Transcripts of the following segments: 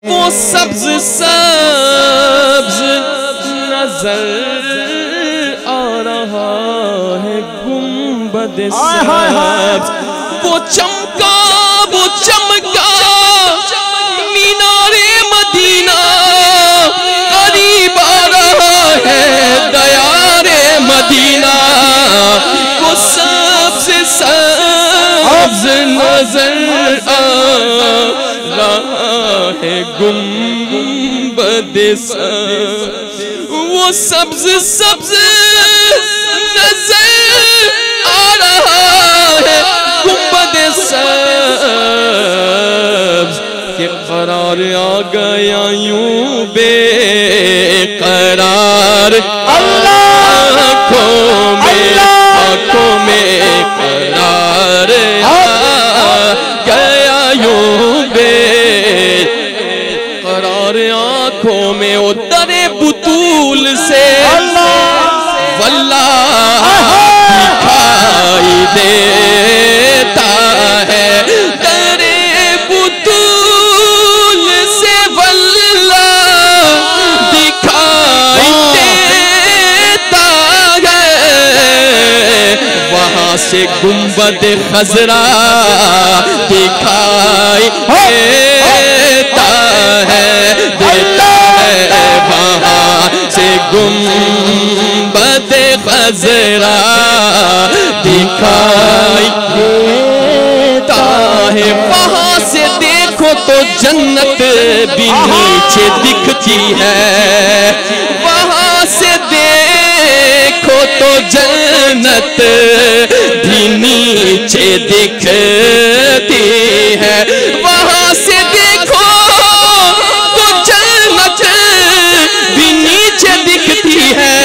वो सब्ज सब्ज नजर आ रहा है गुंबद सब्ज। वो चमका मीनारे मदीना करीब आ रहा है दयारे मदीना। वो सब्ज सब्ज नजर आ रहा है गुंबद सब्ज। वो सब्ज सब्ज नजर आ रहा है गुंबद सब्ज। के करार आ गया यूं बेकरार आँखों में करार आ गया यूं बेकरार आँखों में। ओ दरे बुतूल से वल्लाह दिखाई देता है। दरे बुतूल से वल्लाह दिखाई देता है। वहां से गुंबद खजरा दिखाई देता है वहां से गुंबद खजरा दिखाई देता है। वहां से देखो तो जन्नत भी नीचे दिखती है। वहां से देखो तो जन्नत भी नीचे दिखती है। वहां से देखो तो जन्नत भी नीचे दिखती है।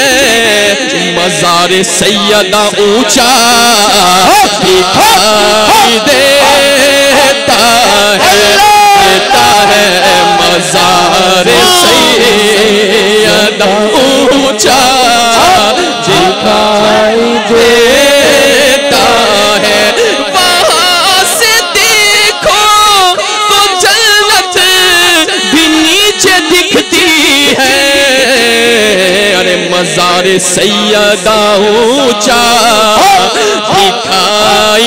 मज़ार सैयदा ऊंचा दिखाई देता है मज़ार सैयदा ऊंचा दिखाई देता है। वहां से देखो तो जन्नत भी नीचे दिखती है। अरे मज़ार सैयदा ऊंचा दिखाई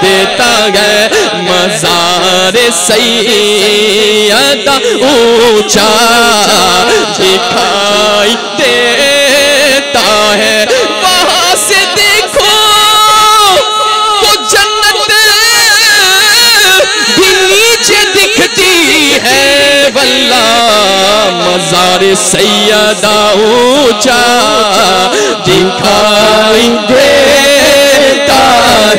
देता है मज़ार सैयदा ऊंचा दिखाई देता है। वहां से देखो तो जन्नत भी नीचे दिखती है। वल्लाह मज़ार सैयदा ऊंचा दिखाई देता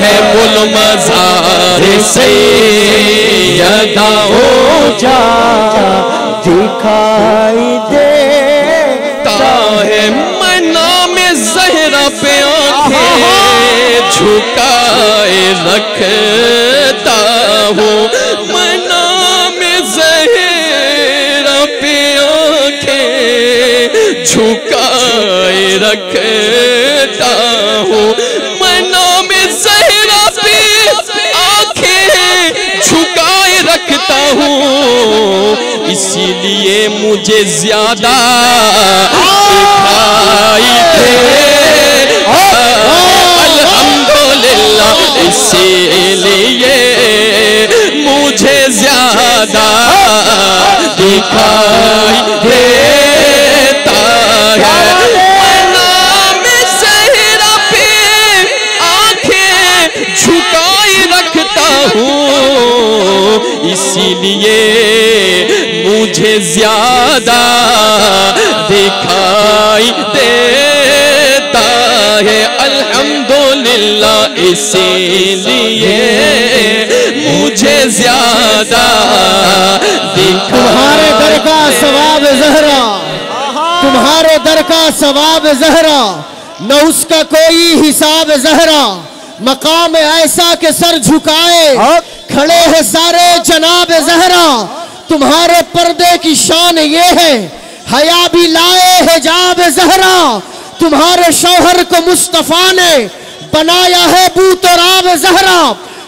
है। बोलो मज़ार सैयदा ऊंचा दिखाई देता है। मैं नाम ज़हरा पे आंखें झुकाए रखता हूँ। मैं नाम ज़हरा पे आंखें झुकाए रखता हूँ। मैं नाम ज़हरा पे आंखें झुकाए रखता हूँ। इसीलिए मुझे ज्यादा दिखाई देता अल्हम्दुलिल्लाह। इसीलिए मुझे ज्यादा दिखाई देता है। नाम ज़हरा पे आंखें झुकाए रखता हूँ। इसीलिए मुझे ज्यादा दिखाई देता है अल्हम्दुलिल्लाह। इसीलिए मुझे ज्यादा तुम्हारे दर का सवाब ज़हरा, तुम्हारे दर का सवाब ज़हरा, न उसका कोई हिसाब ज़हरा। मकाम ऐसा के सर झुकाए खड़े हैं सारे जनाब ज़हरा। तुम्हारे पर्दे की शान ये है हया भी लाए हिजाब ज़हरा। तुम्हारे शौहर को मुस्तफ़ा ने बनाया है बूतराब ज़हरा।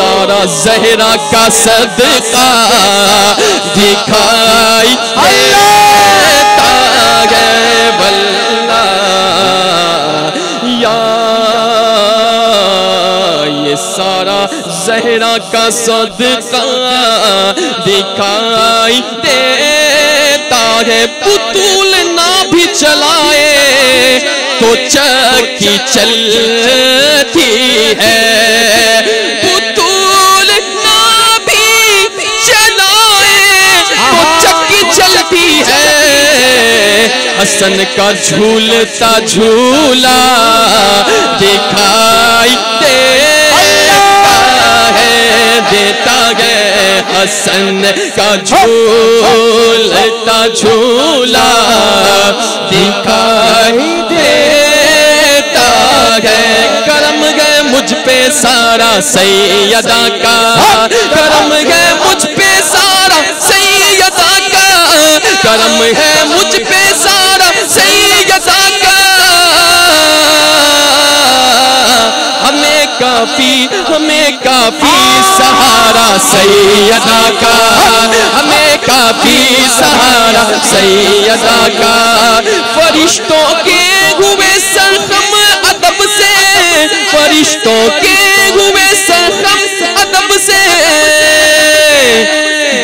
सारा जहरा का सदका दिखाई देता है वल्ला या ये सारा जहरा का सदका दिखाई देता है। पुतूल ना भी चलाए तो चक्की चलती है, पुतूल ना भी चलाए तो चक्की चलती है। हसन का झूलता झूला दिखाई देता है, हसन का झूलता झूला दिखाई देता है। करम है मुझ पे सारा सैयदा का, करम है मुझ पे सारा सैयदा का, करम है मुझ पे सारा सैयदा का। हमें काफी सहारा सैयदा का, हमें काफी सहारा सैयदा का। फरिश्तों के हुए सरखम अदब से, फरिश्तों के हुए सरखम अदब से,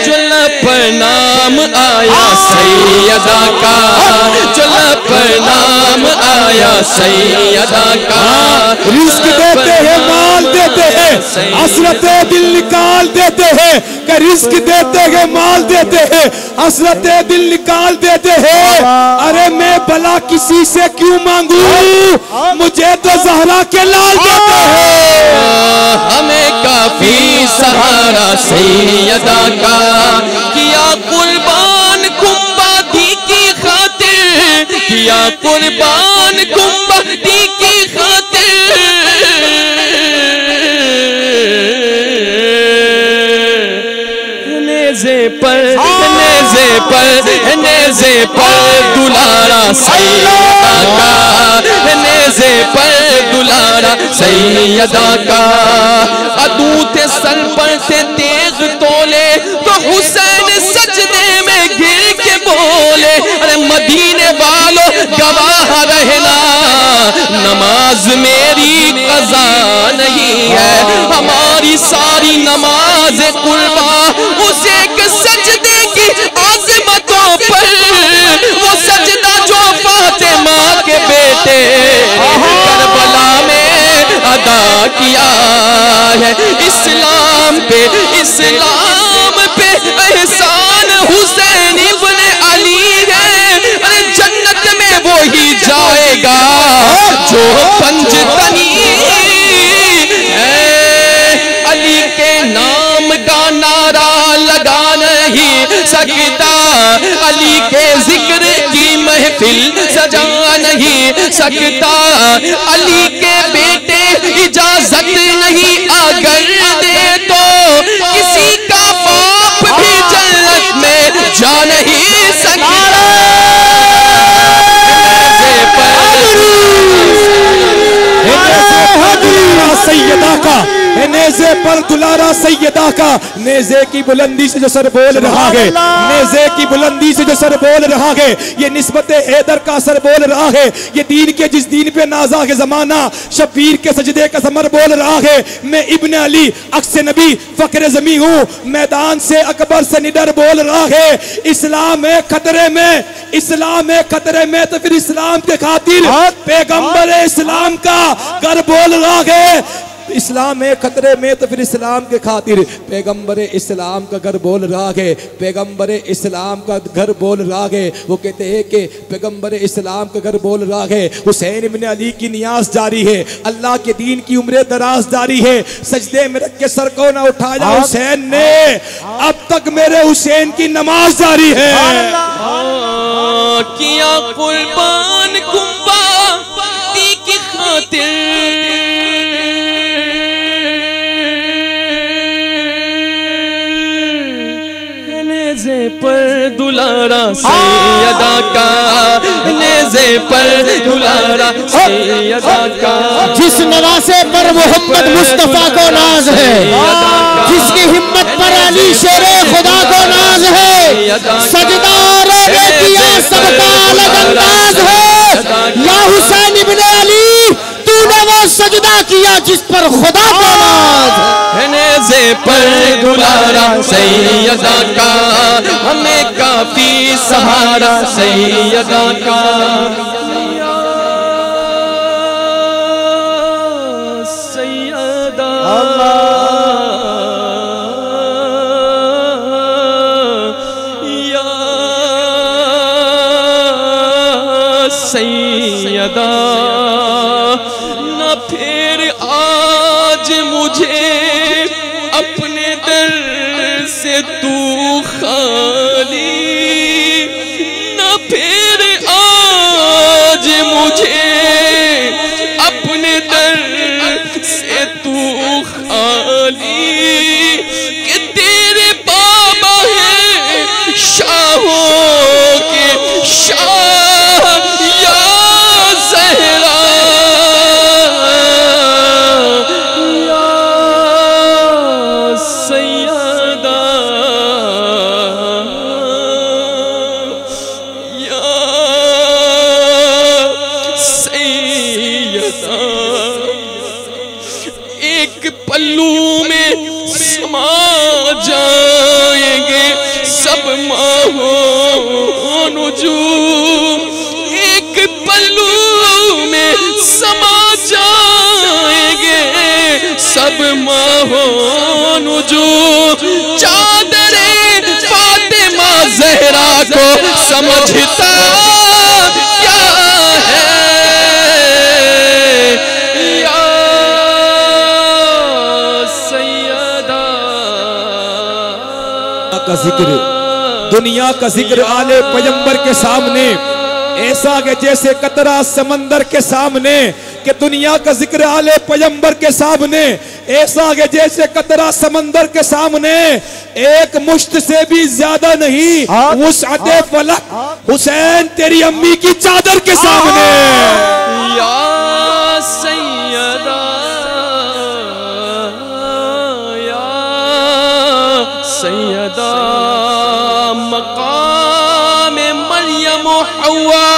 जुल्फ पर नाम आया सैयदा का, जुल्फ पर नाम आया सैयदा का। रिस्क देते हैं, माल देते हैं, हसरते दिल निकाल देते हैं, कि रिस्क देते हैं, माल देते हैं, हसरते दिल निकाल देते हैं। अरे मैं भला किसी से क्यों मांगू, मुझे तो ज़हरा के लाल देते हैं। हमें काफी सहारा सैयदा का, किया कुर्बान कुंबादी की खातिर, किया कुर्बान कुंबादी की खातिर। नेज़े पर दुलारा सैयदा का, नेज़े पर दुलारा सैयदा का। अदूत सर पर से तेज तोले तो हुसैन सजदे में गिर के बोले, अरे मदीने वालों गवाह रहना, नमाज मेरी कज़ा नहीं है, हमारी सारी नमाज कुर्बा उसे के सजदे की आज़मतों पर, वो सजदा जो फातिमा के बेटे करबला में अदा किया है। इस्लाम पे एहसान हुसैन इब्ने अली है, अरे जन्नत में वो ही जाएगा जो पंजतनी है। अली के नाम का नारा लगा नहीं सकता, अली के जिक्र की महफिल सजा नहीं सकता। अली के बेटे इजाजत नहीं अगर दे तो किसी का बाप भी जन्नत में जा नहीं सकता। सैयदा का नेज़े पर दुलारा सैयदा का, नेज़े की बुलंदी से जो सर बोल रहा है, नेज़े की बुलंदी से जो सर बोल रहा है, ये निस्बत हैदर का सर बोल रहा है। ये दीन के जिस दीन पे नाजा के जमाना शबीर के सजदे का समर बोल रहा है। मैं इब्ने अली अक्स नबी फक्र ज़मी हूँ, मैदान से अकबर से निडर बोल रहा है। इस्लाम है खतरे में, इस्लाम है खतरे में, तो फिर इस्लाम के खातिर पैगंबर इस्लाम का घर बोल रहा है। इस्लाम है खतरे में तो फिर इस्लाम के खातिर पैगंबर इस्लाम का घर बोल रहा है, पैगंबर इस्लाम का घर बोल रहा है। वो कहते हैं कि पैगंबर इस्लाम का घर बोल रहा है। हुसैन इब्ने अली की नियाज जारी है, अल्लाह के दीन की उम्र दराज जारी है। सजदे में रख के सर को ना उठाया हुसैन ने, अब तक मेरे हुसैन की नमाज जारी है। किया कुर्बान कुंबादी की खातिर, पर दुलारा सैयदा का, नेज़े पर दुलारा सैयदा का। जिस नवासे पर मोहम्मद मुस्तफा को नाज है, जिसकी हिम्मत पर अली शेरे खुदा को नाज है, सजदारों ने किया सबका अलग अंदाज है। या हुसैन इब्ने अली, तूने वो सजदा किया जिस पर खुदा को नाज है। नेज़े पर दुलारा सैयदा का, हमें काफी सहारा सैयदा का। सैयदा या सैयदा, न फिर आज मुझे अपने दर से तू खाली, न फिर आज मुझे अपने दर से तू खाली, कि तेरे बाबा है शाहों के शाह या ज़हरा, या सैयदा, या सैयदा। एक पल्लू में समा जाएंगे सब माहो नुजूम, एक पल्लू में समा जाएंगे सब माहो नुजूम। चादरे फातिमा ज़हरा को समझता क्या है, या सैयदा। का जिक्र, दुनिया का जिक्र आले पैगंबर के सामने ऐसा कि जैसे कतरा समंदर के सामने, कि दुनिया का जिक्र आले पैगंबर के सामने ऐसा कि जैसे कतरा समंदर के सामने, एक मुश्त से भी ज्यादा नहीं वुसअते फलक हुसैन तेरी अम्मी की चादर के सामने। या सैयदा, या सैयदा, मकाम मरियम हव्वा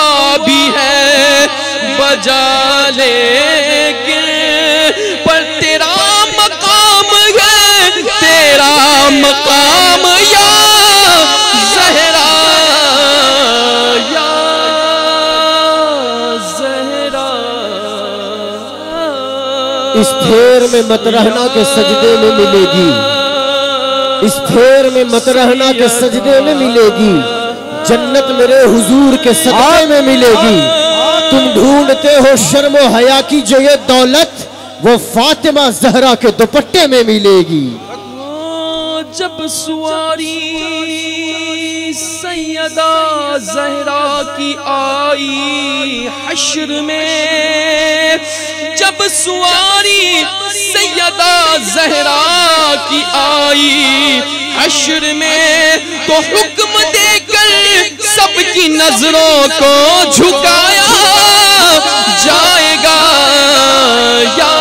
भी है बजा लेकिन, पर तेरा मकाम है, तेरा मकाम या ज़हरा, या ज़हरा। इस फेर में मत रहना के सजदे में मिलेगी, इस फेर में मत रहना के सजदे में मिलेगी, जन्नत मेरे हुजूर के सदक़े में मिलेगी। तुम ढूंढते हो शर्मो हया की जो ये दौलत, वो फातिमा ज़हरा के दुपट्टे में मिलेगी। जब सुवारी सैयदा ज़हरा की आई हश्र में, जब सुवारी सैयदा ज़हरा की आई हश्र में, तो हुक्म देकर सबकी नजरों को झुकाया जाएगा, या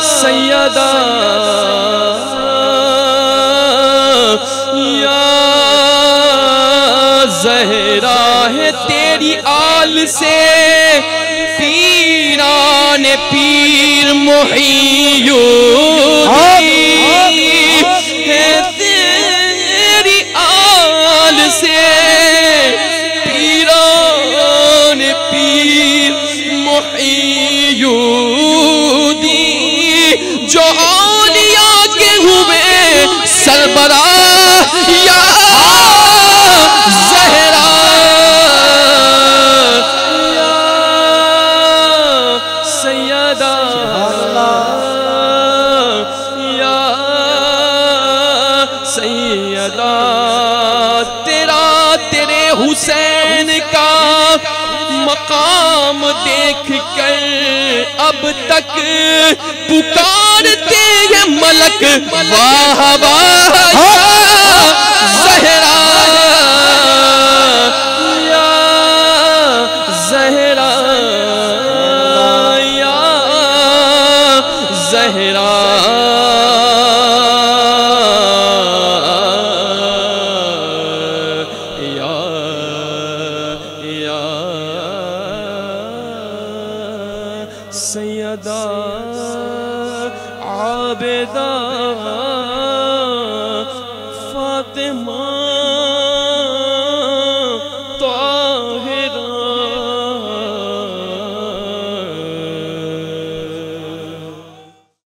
सैयदा, या ज़हरा है तेरी आल से पीरान पीर मुहियुद्दीन, है तेरी आल से पीरान पीर मुहियुद्दीन, जो औलिया के हुए सरबराह या ज़हरा, या सैयदा, या सैयदा। तेरा तेरे हुसैन का मकाम देख कर अब तक पुकारते हैं मलक, वाह वाह सैयदा आबिदा फातिमा